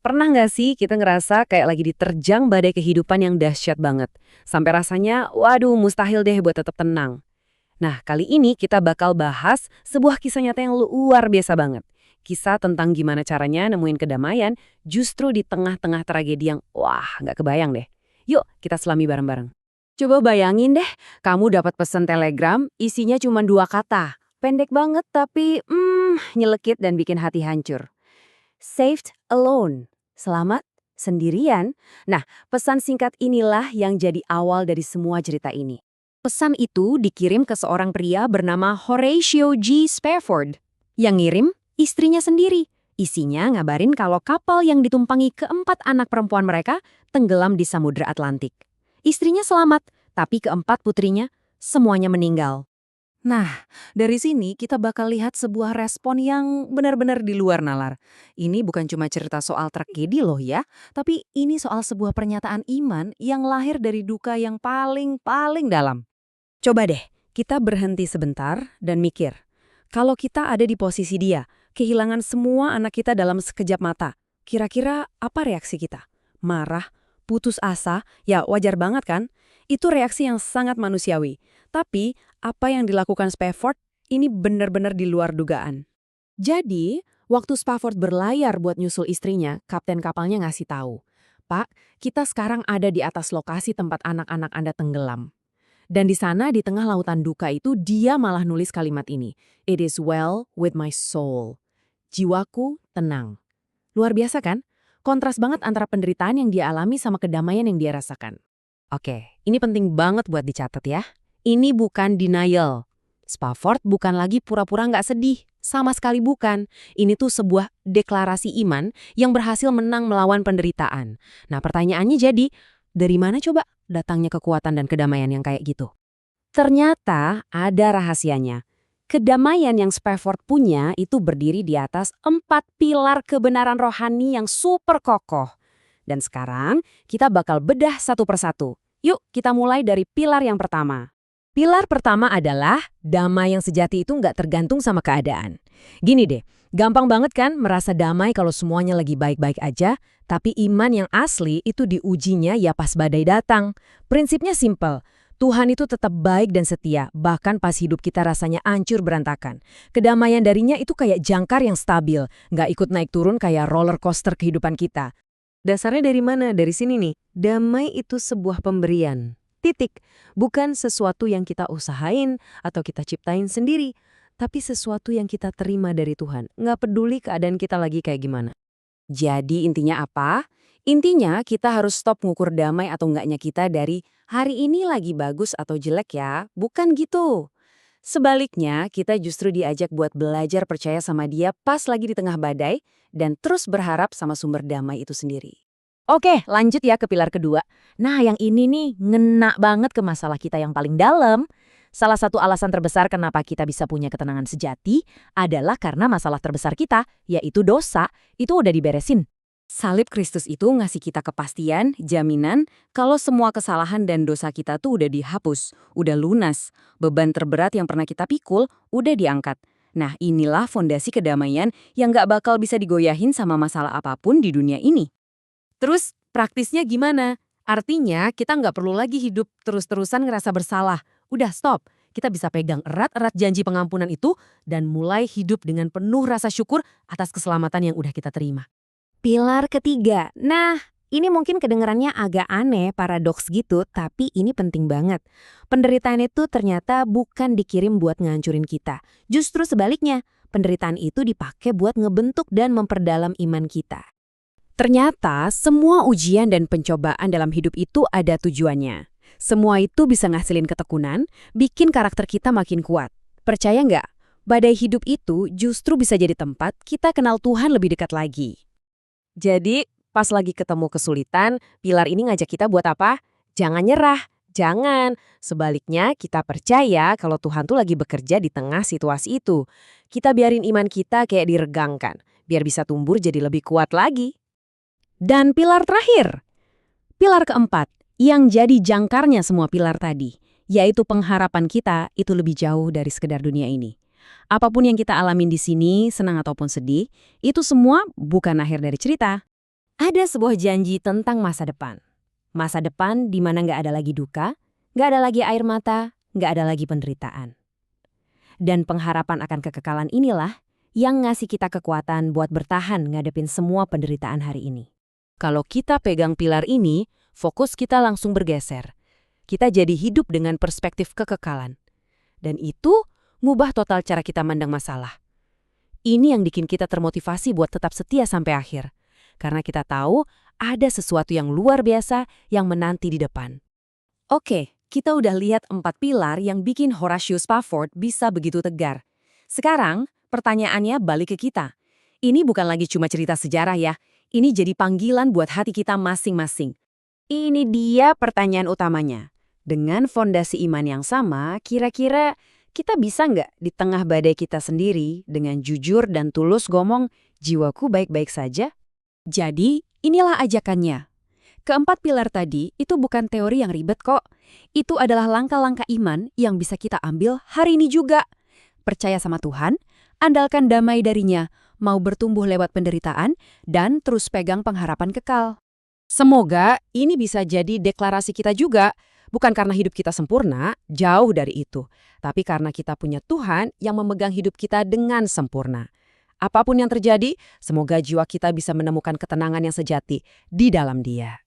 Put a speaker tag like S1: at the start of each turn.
S1: Pernah nggak sih kita ngerasa kayak lagi diterjang badai kehidupan yang dahsyat banget? Sampai rasanya, waduh mustahil deh buat tetap tenang. Nah, kali ini kita bakal bahas sebuah kisah nyata yang luar biasa banget. Kisah tentang gimana caranya nemuin kedamaian justru di tengah-tengah tragedi yang, wah, nggak kebayang deh. Yuk, kita selami bareng-bareng. Coba bayangin deh, kamu dapat pesan telegram, isinya cuma 2 kata. Pendek banget tapi, nyelekit dan bikin hati hancur. Saved alone. Selamat sendirian. Nah, pesan singkat inilah yang jadi awal dari semua cerita ini. Pesan itu dikirim ke seorang pria bernama Horatio G. Spafford. Yang ngirim istrinya sendiri. Isinya ngabarin kalau kapal yang ditumpangi keempat anak perempuan mereka tenggelam di Samudra Atlantik. Istrinya selamat, tapi keempat putrinya semuanya meninggal. Nah, dari sini kita bakal lihat sebuah respon yang benar-benar di luar nalar. Ini bukan cuma cerita soal tragedi loh ya, tapi ini soal sebuah pernyataan iman yang lahir dari duka yang paling dalam. Coba deh, kita berhenti sebentar dan mikir. Kalau kita ada di posisi dia, kehilangan semua anak kita dalam sekejap mata, kira-kira apa reaksi kita? Marah, putus asa, ya wajar banget kan? Itu reaksi yang sangat manusiawi. Tapi, apa yang dilakukan Spafford ini benar-benar di luar dugaan. Jadi, waktu Spafford berlayar buat nyusul istrinya, kapten kapalnya ngasih tahu, "Pak, kita sekarang ada di atas lokasi tempat anak-anak Anda tenggelam." Dan di sana, di tengah lautan duka itu, dia malah nulis kalimat ini, "It is well with my soul." Jiwaku tenang. Luar biasa kan? Kontras banget antara penderitaan yang dia alami sama kedamaian yang dia rasakan. Oke, ini penting banget buat dicatat ya. Ini bukan denial. Spafford bukan lagi pura-pura nggak sedih. Sama sekali bukan. Ini tuh sebuah deklarasi iman yang berhasil menang melawan penderitaan. Nah, pertanyaannya jadi, dari mana coba datangnya kekuatan dan kedamaian yang kayak gitu? Ternyata ada rahasianya. Kedamaian yang Spafford punya itu berdiri di atas 4 pilar kebenaran rohani yang super kokoh. Dan sekarang kita bakal bedah satu persatu. Yuk kita mulai dari pilar yang pertama. Pilar pertama adalah damai yang sejati itu nggak tergantung sama keadaan. Gini deh, gampang banget kan merasa damai kalau semuanya lagi baik-baik aja, tapi iman yang asli itu diujinya ya pas badai datang. Prinsipnya simple. Tuhan itu tetap baik dan setia, bahkan pas hidup kita rasanya hancur berantakan. Kedamaian darinya itu kayak jangkar yang stabil, nggak ikut naik turun kayak roller coaster kehidupan kita. Dasarnya dari mana? Dari sini nih. Damai itu sebuah pemberian. Titik. Bukan sesuatu yang kita usahain atau kita ciptain sendiri, tapi sesuatu yang kita terima dari Tuhan. Nggak peduli keadaan kita lagi kayak gimana. Jadi intinya apa? Intinya kita harus stop ngukur damai atau enggaknya kita dari hari ini lagi bagus atau jelek ya. Bukan gitu. Sebaliknya, kita justru diajak buat belajar percaya sama dia pas lagi di tengah badai dan terus berharap sama sumber damai itu sendiri. Oke, lanjut ya ke pilar kedua. Nah, yang ini nih ngena banget ke masalah kita yang paling dalam. Salah satu alasan terbesar kenapa kita bisa punya ketenangan sejati adalah karena masalah terbesar kita, yaitu dosa, itu udah diberesin. Salib Kristus itu ngasih kita kepastian, jaminan, kalau semua kesalahan dan dosa kita tuh udah dihapus, udah lunas. Beban terberat yang pernah kita pikul, udah diangkat. Nah, inilah fondasi kedamaian yang gak bakal bisa digoyahin sama masalah apapun di dunia ini. Terus, praktisnya gimana? Artinya, kita nggak perlu lagi hidup terus-terusan ngerasa bersalah. Udah stop. Kita bisa pegang erat-erat janji pengampunan itu dan mulai hidup dengan penuh rasa syukur atas keselamatan yang udah kita terima. Pilar ketiga. Nah, ini mungkin kedengarannya agak aneh, paradoks gitu, tapi ini penting banget. Penderitaan itu ternyata bukan dikirim buat ngancurin kita. Justru sebaliknya, penderitaan itu dipakai buat ngebentuk dan memperdalam iman kita. Ternyata semua ujian dan pencobaan dalam hidup itu ada tujuannya. Semua itu bisa ngasilin ketekunan, bikin karakter kita makin kuat. Percaya nggak? Badai hidup itu justru bisa jadi tempat kita kenal Tuhan lebih dekat lagi. Jadi, pas lagi ketemu kesulitan, pilar ini ngajak kita buat apa? Jangan nyerah, jangan. Sebaliknya, kita percaya kalau Tuhan tuh lagi bekerja di tengah situasi itu. Kita biarin iman kita kayak diregangkan, biar bisa tumbuh jadi lebih kuat lagi. Dan pilar terakhir, pilar keempat, yang jadi jangkarnya semua pilar tadi, yaitu pengharapan kita itu lebih jauh dari sekedar dunia ini. Apapun yang kita alamin di sini, senang ataupun sedih, itu semua bukan akhir dari cerita.
S2: Ada sebuah janji tentang masa depan. Masa depan di mana nggak ada lagi duka, nggak ada lagi air mata, nggak ada lagi penderitaan. Dan pengharapan akan kekekalan inilah yang ngasih kita kekuatan buat bertahan ngadepin semua penderitaan hari ini.
S1: Kalau kita pegang pilar ini, fokus kita langsung bergeser. Kita jadi hidup dengan perspektif kekekalan. Dan itu ngubah total cara kita mandang masalah. Ini yang bikin kita termotivasi buat tetap setia sampai akhir. Karena kita tahu ada sesuatu yang luar biasa yang menanti di depan.
S2: Oke, kita udah lihat 4 pilar yang bikin Horatius Spafford bisa begitu tegar. Sekarang, pertanyaannya balik ke kita. Ini bukan lagi cuma cerita sejarah ya, ini jadi panggilan buat hati kita masing-masing.
S1: Ini dia pertanyaan utamanya. Dengan fondasi iman yang sama, kira-kira kita bisa nggak di tengah badai kita sendiri dengan jujur dan tulus ngomong, jiwaku baik-baik saja?
S2: Jadi, inilah ajakannya. Keempat pilar tadi itu bukan teori yang ribet kok. Itu adalah langkah-langkah iman yang bisa kita ambil hari ini juga. Percaya sama Tuhan, andalkan damai darinya, mau bertumbuh lewat penderitaan, dan terus pegang pengharapan kekal.
S1: Semoga ini bisa jadi deklarasi kita juga, bukan karena hidup kita sempurna, jauh dari itu, tapi karena kita punya Tuhan yang memegang hidup kita dengan sempurna. Apapun yang terjadi, semoga jiwa kita bisa menemukan ketenangan yang sejati di dalam Dia.